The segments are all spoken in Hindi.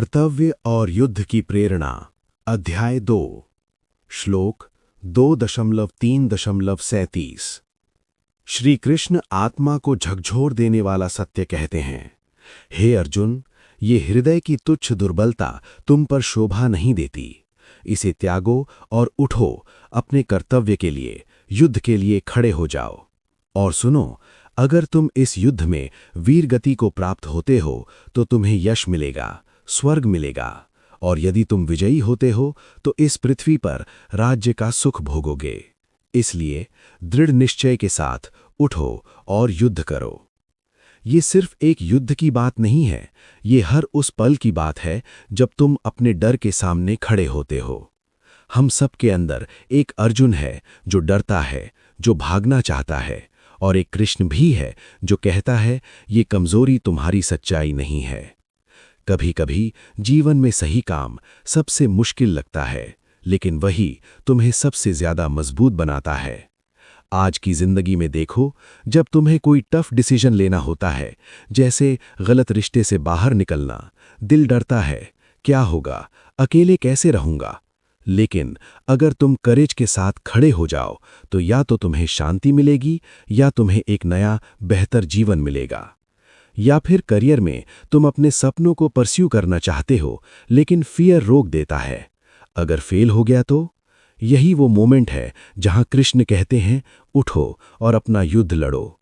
कर्तव्य और युद्ध की प्रेरणा। अध्याय 2। श्लोक 2.3.37। श्री कृष्ण आत्मा को झकझोर देने वाला सत्य कहते हैं। हे अर्जुन, ये हृदय की तुच्छ दुर्बलता तुम पर शोभा नहीं देती। इसे त्यागो और उठो, अपने कर्तव्य के लिए, युद्ध के लिए खड़े हो जाओ। और सुनो, अगर तुम इस युद्ध में वीरगति को प्राप्त होते हो तो तुम्हें यश मिलेगा, स्वर्ग मिलेगा, और यदि तुम विजयी होते हो तो इस पृथ्वी पर राज्य का सुख भोगोगे। इसलिए दृढ़ निश्चय के साथ उठो और युद्ध करो। ये सिर्फ एक युद्ध की बात नहीं है, ये हर उस पल की बात है जब तुम अपने डर के सामने खड़े होते हो। हम सब के अंदर एक अर्जुन है जो डरता है, जो भागना चाहता है, और एक कृष्ण भी है जो कहता है ये कमजोरी तुम्हारी सच्चाई नहीं है। कभी कभी जीवन में सही काम सबसे मुश्किल लगता है, लेकिन वही तुम्हें सबसे ज्यादा मजबूत बनाता है। आज की जिंदगी में देखो, जब तुम्हें कोई टफ डिसीजन लेना होता है, जैसे गलत रिश्ते से बाहर निकलना, दिल डरता है, क्या होगा, अकेले कैसे रहूंगा। लेकिन अगर तुम करेज के साथ खड़े हो जाओ तो या तो तुम्हें शांति मिलेगी या तुम्हें एक नया बेहतर जीवन मिलेगा। या फिर करियर में तुम अपने सपनों को परस्यू करना चाहते हो, लेकिन फियर रोक देता है। अगर फेल हो गया तो यही वो मोमेंट है जहां कृष्ण कहते हैं, उठो और अपना युद्ध लड़ो।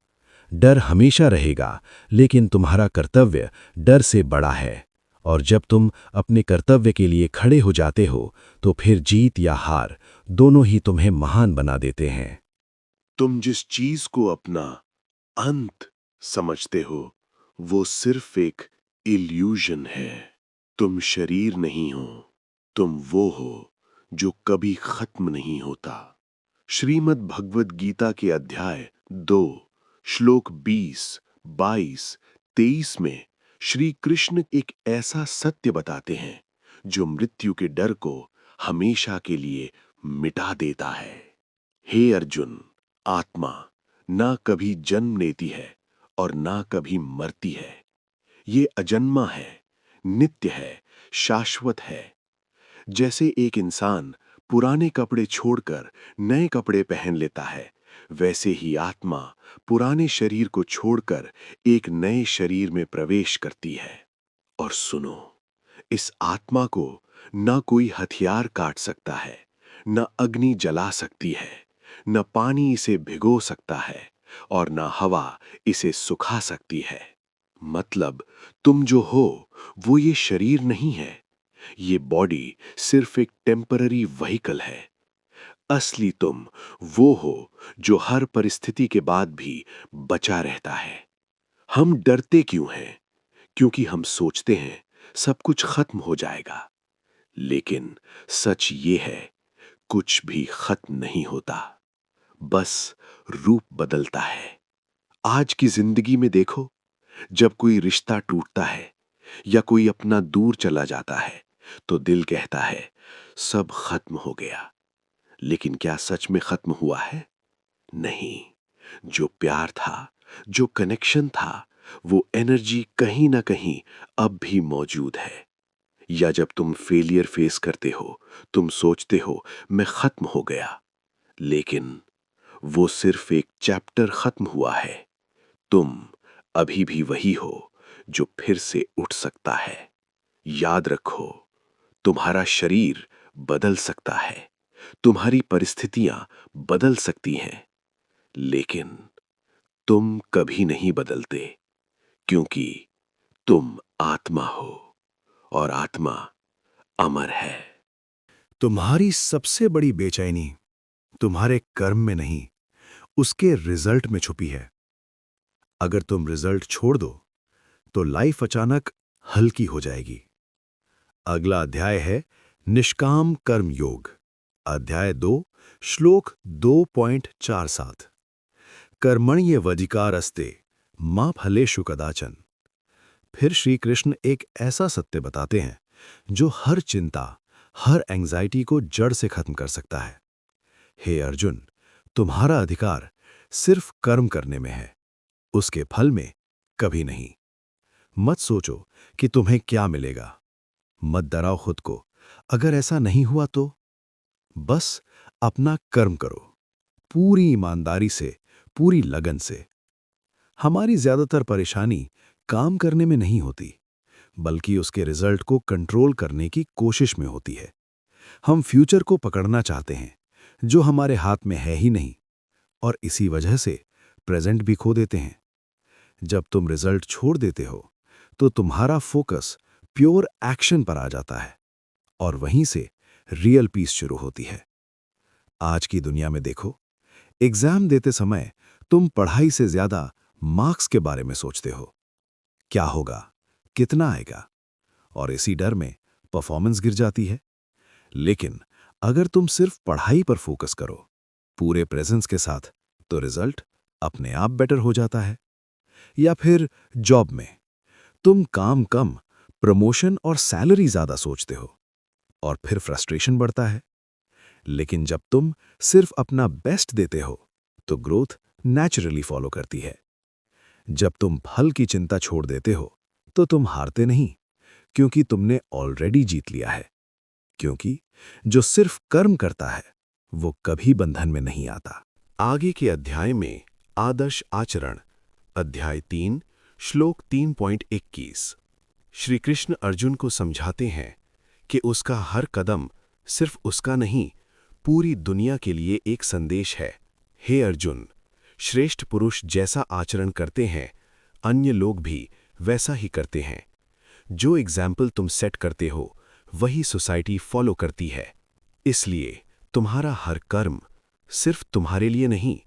डर हमेशा रहेगा, लेकिन तुम्हारा कर्तव्य डर से बड़ा है। और जब तुम अपने कर्तव्य के लिए खड़े हो जाते हो तो फिर जीत या हार दोनों ही तुम्हें महान बना देते हैं। तुम जिस चीज को अपना अंत समझते हो वो सिर्फ एक इल्यूजन है। तुम शरीर नहीं हो, तुम वो हो जो कभी खत्म नहीं होता। श्रीमद् भगवद गीता के अध्याय 2 श्लोक 20, 22, 23 में श्री कृष्ण एक ऐसा सत्य बताते हैं जो मृत्यु के डर को हमेशा के लिए मिटा देता है। हे अर्जुन, आत्मा ना कभी जन्म लेती है और ना कभी मरती है। ये अजन्मा है, नित्य है, शाश्वत है। जैसे एक इंसान पुराने कपड़े छोड़कर नए कपड़े पहन लेता है, वैसे ही आत्मा पुराने शरीर को छोड़कर एक नए शरीर में प्रवेश करती है। और सुनो, इस आत्मा को ना कोई हथियार काट सकता है, न अग्नि जला सकती है, न पानी इसे भिगो सकता है, और न हवा इसे सुखा सकती है। मतलब तुम जो हो वो ये शरीर नहीं है। ये बॉडी सिर्फ एक टेम्पररी व्हीकल है। असली तुम वो हो जो हर परिस्थिति के बाद भी बचा रहता है। हम डरते क्यों हैं? क्योंकि हम सोचते हैं सब कुछ खत्म हो जाएगा। लेकिन सच ये है, कुछ भी खत्म नहीं होता, बस रूप बदलता है। आज की जिंदगी में देखो, जब कोई रिश्ता टूटता है या कोई अपना दूर चला जाता है तो दिल कहता है सब खत्म हो गया। लेकिन क्या सच में खत्म हुआ है? नहीं। जो प्यार था, जो कनेक्शन था, वो एनर्जी कहीं ना कहीं अब भी मौजूद है। या जब तुम फेलियर फेस करते हो, तुम सोचते हो मैं खत्म हो गया, लेकिन वो सिर्फ एक चैप्टर खत्म हुआ है। तुम अभी भी वही हो जो फिर से उठ सकता है। याद रखो, तुम्हारा शरीर बदल सकता है, तुम्हारी परिस्थितियां बदल सकती हैं, लेकिन तुम कभी नहीं बदलते, क्योंकि तुम आत्मा हो और आत्मा अमर है। तुम्हारी सबसे बड़ी बेचैनी तुम्हारे कर्म में नहीं, उसके रिजल्ट में छुपी है। अगर तुम रिजल्ट छोड़ दो तो लाइफ अचानक हल्की हो जाएगी। अगला अध्याय है निष्काम कर्म योग। अध्याय 2 श्लोक 2.47। कर्मण्येवाधिकारस्ते मा फलेषु कदाचन। फिर श्री कृष्ण एक ऐसा सत्य बताते हैं जो हर चिंता, हर एंजाइटी को जड़ से खत्म कर सकता है। हे अर्जुन, तुम्हारा अधिकार सिर्फ कर्म करने में है, उसके फल में कभी नहीं। मत सोचो कि तुम्हें क्या मिलेगा। मत डराओ खुद को, अगर ऐसा नहीं हुआ तो बस अपना कर्म करो, पूरी ईमानदारी से, पूरी लगन से। हमारी ज्यादातर परेशानी काम करने में नहीं होती, बल्कि उसके रिजल्ट को कंट्रोल करने की कोशिश में होती है। हम फ्यूचर को पकड़ना चाहते हैं, जो हमारे हाथ में है ही नहीं, और इसी वजह से प्रेजेंट भी खो देते हैं। जब तुम रिजल्ट छोड़ देते हो, तो तुम्हारा फोकस प्योर एक्शन पर आ जाता है, और वहीं से रियल पीस शुरू होती है। आज की दुनिया में देखो, एग्जाम देते समय तुम पढ़ाई से ज्यादा मार्क्स के बारे में सोचते हो। क्या होगा, कितना आएगा, और इसी डर में परफॉर्मेंस गिर जाती है। लेकिन अगर तुम सिर्फ पढ़ाई पर फोकस करो, पूरे प्रेजेंस के साथ, तो रिजल्ट अपने आप बेटर हो जाता है। या फिर जॉब में तुम काम कम, प्रमोशन और सैलरी ज्यादा सोचते हो, और फिर फ्रस्ट्रेशन बढ़ता है। लेकिन जब तुम सिर्फ अपना बेस्ट देते हो, तो ग्रोथ नेचुरली फॉलो करती है। जब तुम फल की चिंता छोड़ देते हो, तो तुम हारते नहीं, क्योंकि तुमने ऑलरेडी जीत लिया है। क्योंकि जो सिर्फ कर्म करता है, वो कभी बंधन में नहीं आता। आगे के अध्याय में आदर्श आचरण, अध्याय 3, श्लोक 3.21। श्री कृष्ण अर्जुन को समझाते हैं कि उसका हर कदम सिर्फ उसका नहीं, पूरी दुनिया के लिए एक संदेश है। हे अर्जुन, श्रेष्ठ पुरुष जैसा आचरण करते हैं, अन्य लोग भी वैसा ही करते हैं। जो एग्जाम्पल तुम सेट करते हो, वही सोसाइटी फॉलो करती है। इसलिए तुम्हारा हर कर्म सिर्फ तुम्हारे लिए नहीं,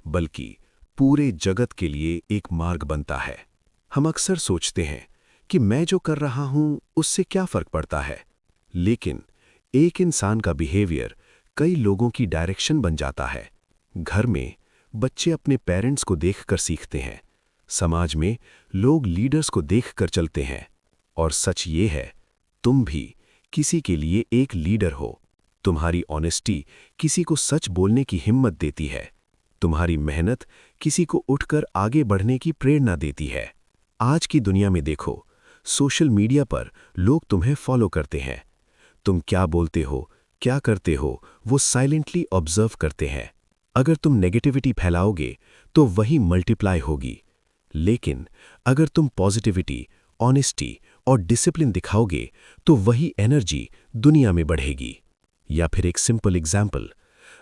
बल्कि पूरे जगत के लिए एक मार्ग बनता है। हम अक्सर सोचते हैं कि मैं जो कर रहा हूं उससे क्या फर्क पड़ता है, लेकिन एक इंसान का बिहेवियर कई लोगों की डायरेक्शन बन जाता है। घर में बच्चे अपने पेरेंट्स को देखकर सीखते हैं, समाज में लोग लीडर्स को देखकर चलते हैं, और सच ये है, तुम भी किसी के लिए एक लीडर हो। तुम्हारी ऑनेस्टी किसी को सच बोलने की हिम्मत देती है, तुम्हारी मेहनत किसी को उठकर आगे बढ़ने की प्रेरणा देती है। आज की दुनिया में देखो, सोशल मीडिया पर लोग तुम्हें फॉलो करते हैं। तुम क्या बोलते हो, क्या करते हो, वो साइलेंटली ऑब्जर्व करते हैं। अगर तुम नेगेटिविटी फैलाओगे, तो वही मल्टीप्लाई होगी। लेकिन अगर तुम पॉजिटिविटी, ऑनेस्टी और डिसिप्लिन दिखाओगे, तो वही एनर्जी दुनिया में बढ़ेगी। या फिर एक सिंपल एग्जाम्पल,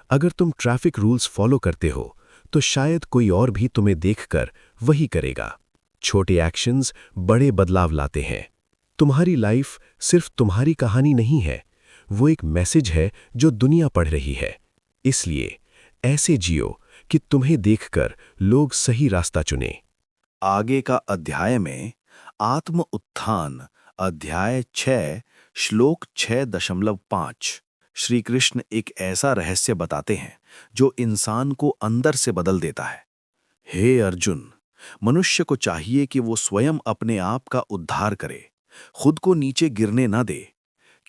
अगर तुम ट्रैफिक रूल्स फॉलो करते हो, तो शायद कोई और भी तुम्हें देखकर वही करेगा। छोटे एक्शंस बड़े बदलाव लाते हैं। तुम्हारी लाइफ सिर्फ तुम्हारी कहानी नहीं है, वो एक मैसेज है जो दुनिया पढ़ रही है। इसलिए ऐसे जियो कि तुम्हें देखकर लोग सही रास्ता चुने। आगे का अध्याय में आत्म उत्थान, अध्याय 6, श्लोक 6.5। श्री कृष्ण एक ऐसा रहस्य बताते हैं जो इंसान को अंदर से बदल देता है। हे अर्जुन, मनुष्य को चाहिए कि वो स्वयं अपने आप का उद्धार करे, खुद को नीचे गिरने न दे,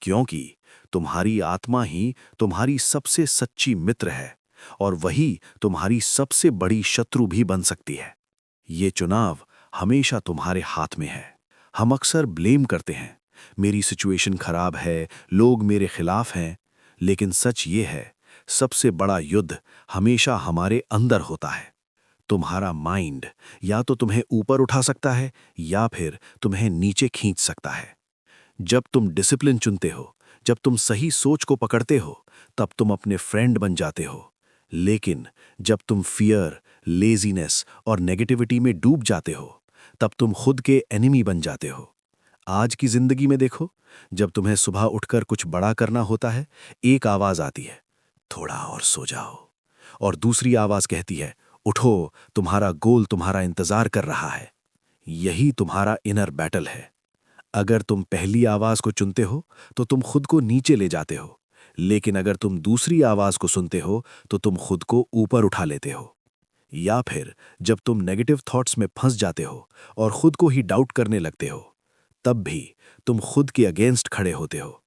क्योंकि तुम्हारी आत्मा ही तुम्हारी सबसे सच्ची मित्र है, और वही तुम्हारी सबसे बड़ी शत्रु भी बन सकती है। ये चुनाव हमेशा तुम्हारे हाथ में है। हम अक्सर ब्लेम करते हैं, मेरी सिचुएशन खराब है, लोग मेरे खिलाफ हैं, लेकिन सच ये है, सबसे बड़ा युद्ध हमेशा हमारे अंदर होता है। तुम्हारा माइंड या तो तुम्हें ऊपर उठा सकता है, या फिर तुम्हें नीचे खींच सकता है। जब तुम डिसिप्लिन चुनते हो, जब तुम सही सोच को पकड़ते हो, तब तुम अपने फ्रेंड बन जाते हो। लेकिन जब तुम फियर, लेजीनेस और नेगेटिविटी में डूब जाते हो, तब तुम खुद के एनिमी बन जाते हो। आज की जिंदगी में देखो, जब तुम्हें सुबह उठकर कुछ बड़ा करना होता है, एक आवाज आती है, थोड़ा और सो जाओ, और दूसरी आवाज कहती है, उठो, तुम्हारा गोल तुम्हारा इंतजार कर रहा है। यही तुम्हारा इनर बैटल है। अगर तुम पहली आवाज को चुनते हो, तो तुम खुद को नीचे ले जाते हो, लेकिन अगर तुम दूसरी आवाज को सुनते हो, तो तुम खुद को ऊपर उठा लेते हो। या फिर जब तुम नेगेटिव थॉट्स में फंस जाते हो और खुद को ही डाउट करने लगते हो, तब भी तुम खुद के अगेंस्ट खड़े होते हो।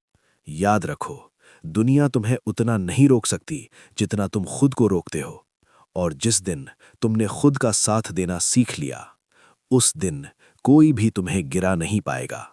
याद रखो, दुनिया तुम्हें उतना नहीं रोक सकती जितना तुम खुद को रोकते हो, और जिस दिन तुमने खुद का साथ देना सीख लिया, उस दिन कोई भी तुम्हें गिरा नहीं पाएगा।